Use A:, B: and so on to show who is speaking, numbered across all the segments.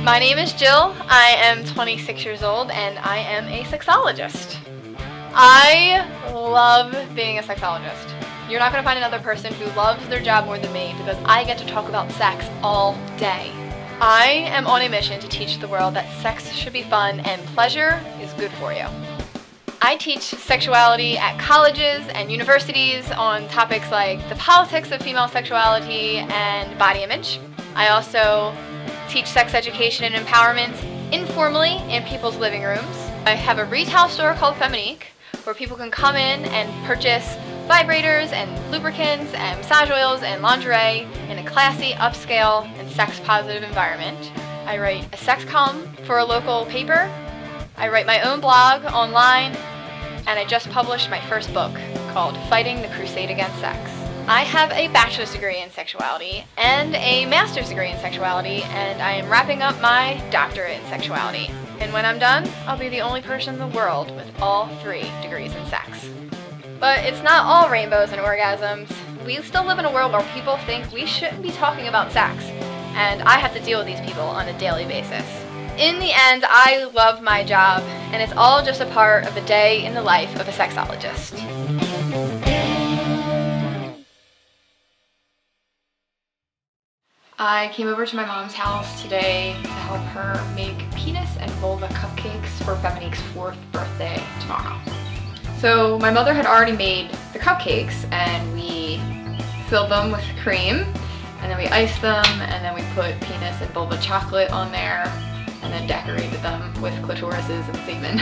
A: My name is Jill. I am 26 years old and I am a sexologist. I love being a sexologist. You're not going to find another person who loves their job more than me because I get to talk about sex all day. I am on a mission to teach the world that sex should be fun and pleasure is good for you. I teach sexuality at colleges and universities on topics like the politics of female sexuality and body image. I also teach sex education and empowerment informally in people's living rooms. I have a retail store called Feminique where people can come in and purchase vibrators and lubricants and massage oils and lingerie in a classy, upscale, and sex-positive environment. I write a sex column for a local paper. I write my own blog online, and I just published my first book called Fighting the Crusade Against Sex. I have a bachelor's degree in sexuality and a master's degree in sexuality, and I am wrapping up my doctorate in sexuality. And when I'm done, I'll be the only person in the world with all 3 degrees in sex. But it's not all rainbows and orgasms. We still live in a world where people think we shouldn't be talking about sex, and I have to deal with these people on a daily basis. In the end, I love my job, and it's all just a part of the day in the life of a sexologist. I came over to my mom's house today to help her make penis and vulva cupcakes for Feminique's 4th birthday tomorrow. So my mother had already made the cupcakes, and we filled them with cream, and then we iced them, and then we put penis and vulva chocolate on there, and then decorated them with clitorises and semen.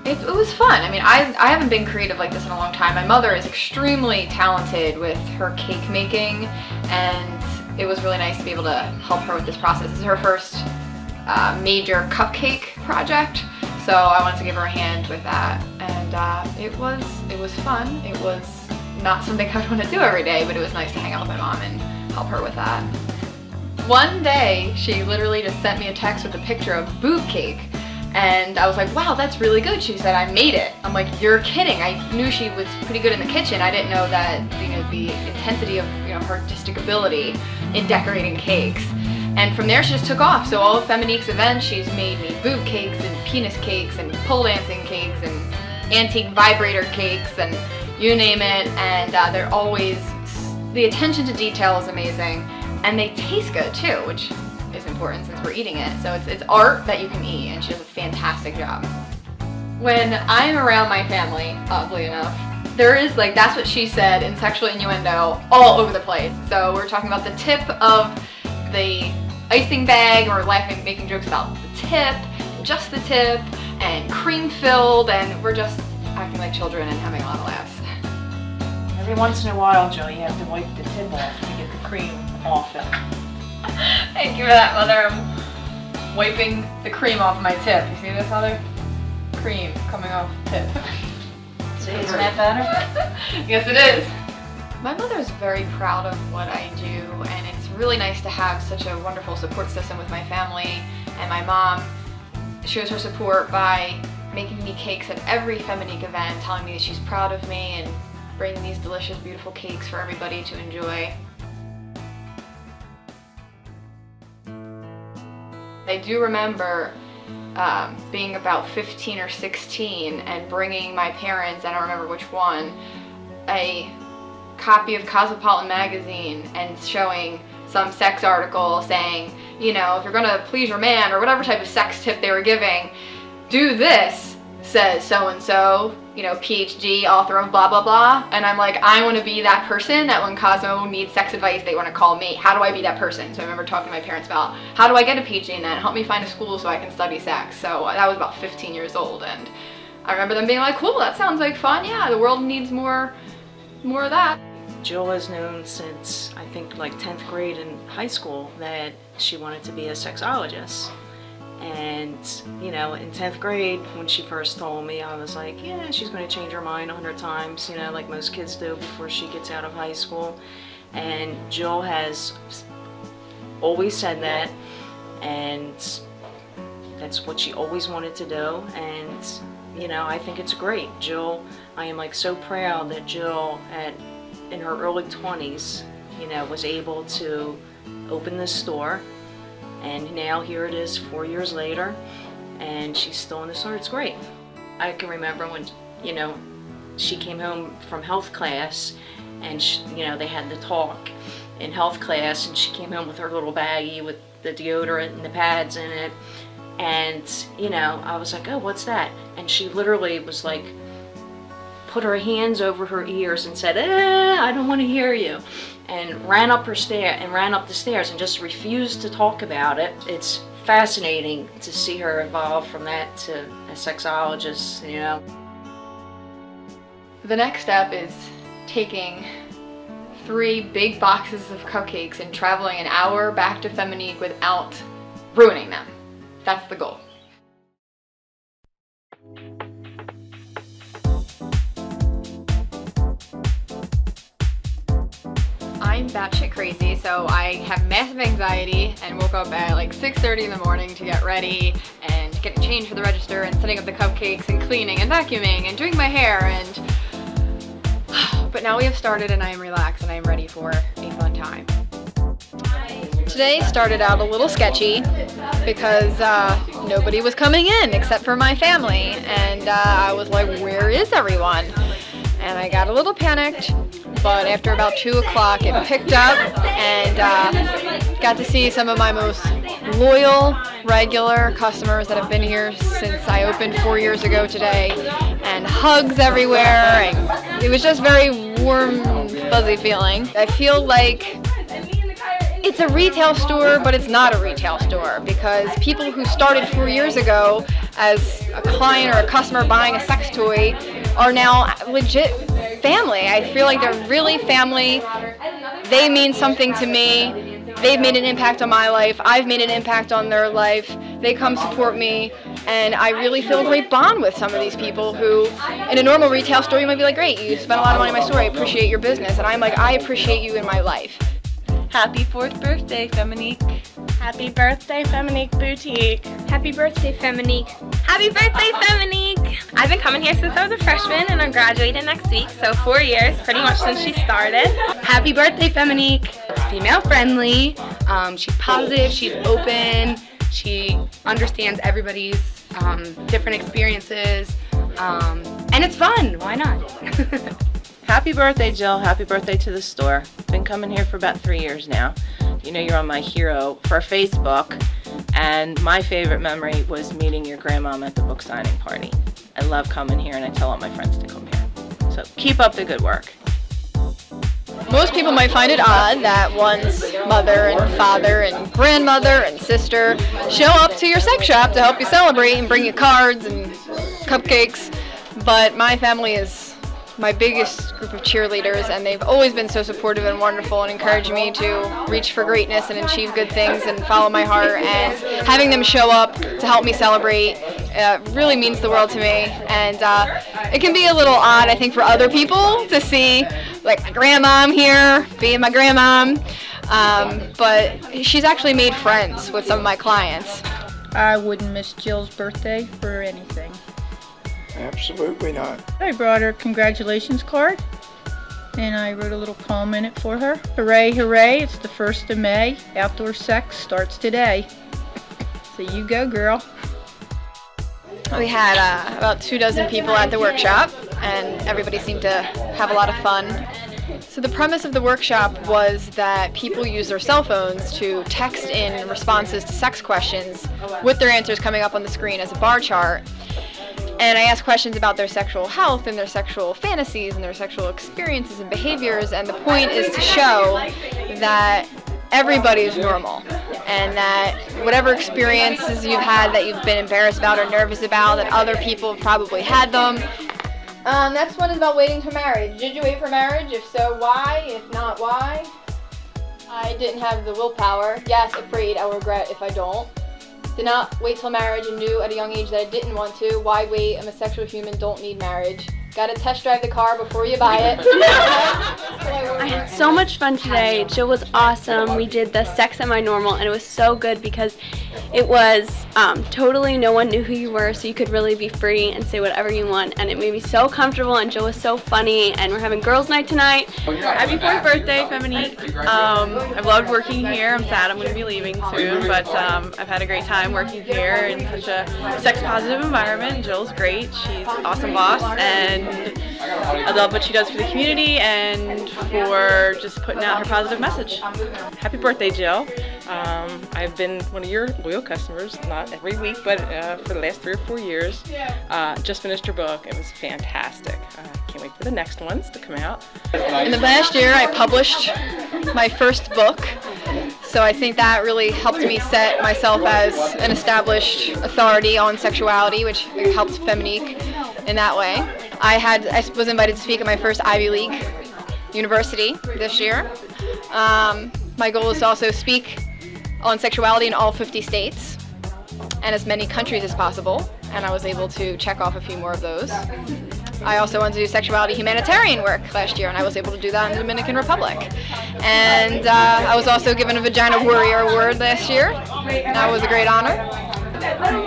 A: It was fun. I mean, I haven't been creative like this in a long time. My mother is extremely talented with her cake making, and it was really nice to be able to help her with this process. This is her first major cupcake project, so I wanted to give her a hand with that. And it was fun. It was not something I would want to do every day, but it was nice to hang out with my mom and help her with that. One day, she literally just sent me a text with a picture of boob cake. And I was like, wow, that's really good. She said, I made it. I'm like, you're kidding. I knew she was pretty good in the kitchen. I didn't know that, the intensity of, her artistic ability in decorating cakes. And from there, she just took off. So all of Feminique's events, she's made me boob cakes and penis cakes and pole dancing cakes and antique vibrator cakes and you name it. And they're always, the attention to detail is amazing. And they taste good too, which is important since we're eating it. So it's art that you can eat, and she does a fantastic job. When I'm around my family, oddly enough, there is, that's what she said in sexual innuendo all over the place. So we're talking about the tip of the icing bag, or laughing, making jokes about the tip, just the tip, and cream filled, and we're just acting like children and having a lot of laughs.
B: Every once in a while, Joe, you have to wipe the tip off to get the cream off it.
A: Thank you for that, Mother. I'm wiping the cream off my tip. You see this, Mother? Cream coming off the tip.
B: Isn't that better?
A: Yes, it is. My mother is very proud of what I do, and it's really nice to have such a wonderful support system with my family. And my mom shows her support by making me cakes at every Feminique event, telling me that she's proud of me and bringing these delicious, beautiful cakes for everybody to enjoy. I do remember being about 15 or 16 and bringing my parents, I don't remember which one, a copy of Cosmopolitan magazine and showing some sex article saying, if you're gonna please your man, or whatever type of sex tip they were giving, do this, says so-and-so, PhD, author of blah, blah, blah. And I'm like, I want to be that person that when Cosmo needs sex advice, they want to call me. How do I be that person? So I remember talking to my parents about, how do I get a PhD in that? Help me find a school so I can study sex. So that was about 15 years old. And I remember them being like, cool, that sounds like fun. Yeah, the world needs more of that.
B: Jill has known since, I think, 10th grade in high school that she wanted to be a sexologist. And, in 10th grade, when she first told me, I was like, yeah, she's going to change her mind 100 times, like most kids do before she gets out of high school. And Jill has always said that, and that's what she always wanted to do. And, I think it's great. Jill, I am so proud that Jill, in her early 20s, was able to open this store And now here it is 4 years later, and she's still in the store. It's great. I can remember when, you know, she came home from health class, and you know, they had the talk in health class, and she came home with her little baggie with the deodorant and the pads in it. And, you know, I was like, oh, what's that? And she literally was like, put her hands over her ears and said, I don't want to hear you. And ran up the stairs and just refused to talk about it. It's fascinating to see her evolve from that to a sexologist, you know.
A: The next step is taking 3 big boxes of cupcakes and traveling an hour back to Feminique without ruining them. That's the goal. I'm batshit crazy, so I have massive anxiety and woke up at like 6:30 in the morning to get ready and getting changed for the register and setting up the cupcakes and cleaning and vacuuming and doing my hair and... But now we have started and I am relaxed and I am ready for a fun time. Today started out a little sketchy because nobody was coming in except for my family, and I was like, where is everyone? And I got a little panicked, but after about 2 o'clock it picked up, and got to see some of my most loyal, regular customers that have been here since I opened 4 years ago today, and hugs everywhere, and it was just very warm, fuzzy feeling. I feel like it's a retail store, but it's not a retail store, because people who started 4 years ago as a client or a customer buying a sex toy are now legit family. I feel like they're really family. They mean something to me. They've made an impact on my life. I've made an impact on their life. They come support me, and I really feel a great bond with some of these people who, in a normal retail store, you might be like, great, you spent a lot of money in my store, I appreciate your business. And I'm like, I appreciate you in my life.
C: Happy 4th birthday, Feminique.
D: Happy birthday, Feminique Boutique.
E: Happy birthday, Feminique.
F: Happy birthday, Feminique. I've been coming here since I was a freshman, and I'm graduating next week, so 4 years, pretty much since she started.
E: Happy birthday, Feminique. Female friendly, she's positive, she's open, she understands everybody's different experiences, and it's fun, why not?
C: Happy birthday, Jill. Happy birthday to the store. Been coming here for about 3 years now. You know you're on my hero for Facebook, and my favorite memory was meeting your grandmom at the book signing party. I love coming here, and I tell all my friends to come here. So keep up the good work.
A: Most people might find it odd that one's mother and father and grandmother and sister show up to your sex shop to help you celebrate and bring you cards and cupcakes, but my family is my biggest group of cheerleaders, and they've always been so supportive and wonderful and encouraged me to reach for greatness and achieve good things and follow my heart, and having them show up to help me celebrate really means the world to me. And it can be a little odd, I think, for other people to see like my grandmom here being my grandmom, but she's actually made friends with some of my clients.
G: I wouldn't miss Jill's birthday for anything.
H: Absolutely not.
G: I brought her a congratulations card, and I wrote a little poem in it for her. Hooray, hooray, it's the 1st of May. Outdoor sex starts today. So you go, girl.
A: We had about 24 people at the workshop, and everybody seemed to have a lot of fun. So the premise of the workshop was that people use their cell phones to text in responses to sex questions with their answers coming up on the screen as a bar chart. And I asked questions about their sexual health and their sexual fantasies and their sexual experiences and behaviors, and the point is to show that everybody is normal, and that whatever experiences you've had that you've been embarrassed about or nervous about, that other people have probably had them. Next one is about waiting for marriage. Did you wait for marriage? If so, why? If not, why? I didn't have the willpower. Yes, afraid. I'll regret if I don't. Did not wait till marriage and knew at a young age that I didn't want to. Why wait? I'm a sexual human, don't need marriage. Gotta test drive the car before you buy it.
I: I had so much fun today. Jill was awesome. We did the sex semi-normal, and it was so good because it was totally no one knew who you were, so you could really be free and say whatever you want, and it made me so comfortable, and Jill was so funny, and we're having girls' night tonight.
J: Happy 4th birthday, Feminique. I've loved working here. I'm sad I'm going to be leaving soon, but I've had a great time working here in such a sex-positive environment. Jill's great. She's an awesome boss, and I love what she does for the community and for just putting out her positive message. Happy birthday, Jill. I've been one of your loyal customers, not every week, but for the last 3 or 4 years. Just finished your book. It was fantastic. Can't wait for the next ones to come out.
A: In the last year, I published my first book, so I think that really helped me set myself as an established authority on sexuality, which helped Feminique in that way. I was invited to speak at my first Ivy League university this year. My goal is to also speak on sexuality in all 50 states and as many countries as possible, and I was able to check off a few more of those. I also wanted to do sexuality humanitarian work last year, and I was able to do that in the Dominican Republic. And I was also given a Vagina Warrior Award last year. That was a great honor.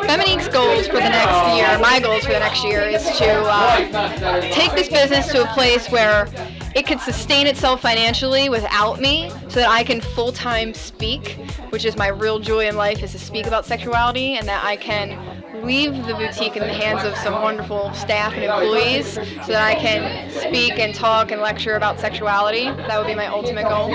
A: Feminique's goals for the next year, my goals for the next year, is to take this business to a place where it could sustain itself financially without me, so that I can full-time speak, which is my real joy in life, is to speak about sexuality, and that I can leave the boutique in the hands of some wonderful staff and employees so that I can speak and talk and lecture about sexuality. That would be my ultimate goal.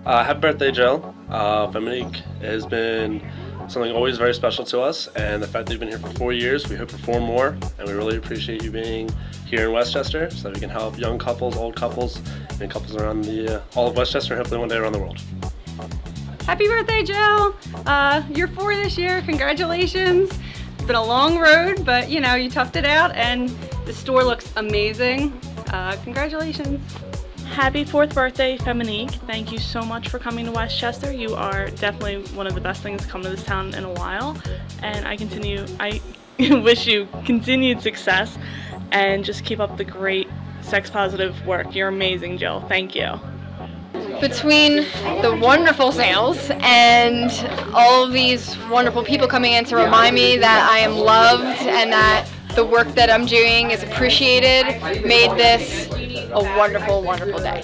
K: Happy birthday, Jill. Feminique has been something always very special to us, and the fact that you've been here for 4 years, we hope for 4 more, and we really appreciate you being here in Westchester so that we can help young couples, old couples, and couples around all of Westchester, and hopefully one day around the world.
J: Happy birthday, Jill. You're 4 this year. Congratulations. It's been a long road, but you know, you toughed it out, and the store looks amazing. Congratulations.
D: Happy 4th birthday, Feminique. Thank you so much for coming to Westchester. You are definitely one of the best things to come to this town in a while, and I wish you continued success and just keep up the great sex positive work. You're amazing, Jill. Thank you.
A: Between the wonderful sales and all of these wonderful people coming in to remind me that I am loved and that the work that I'm doing is appreciated, made this a wonderful, wonderful day.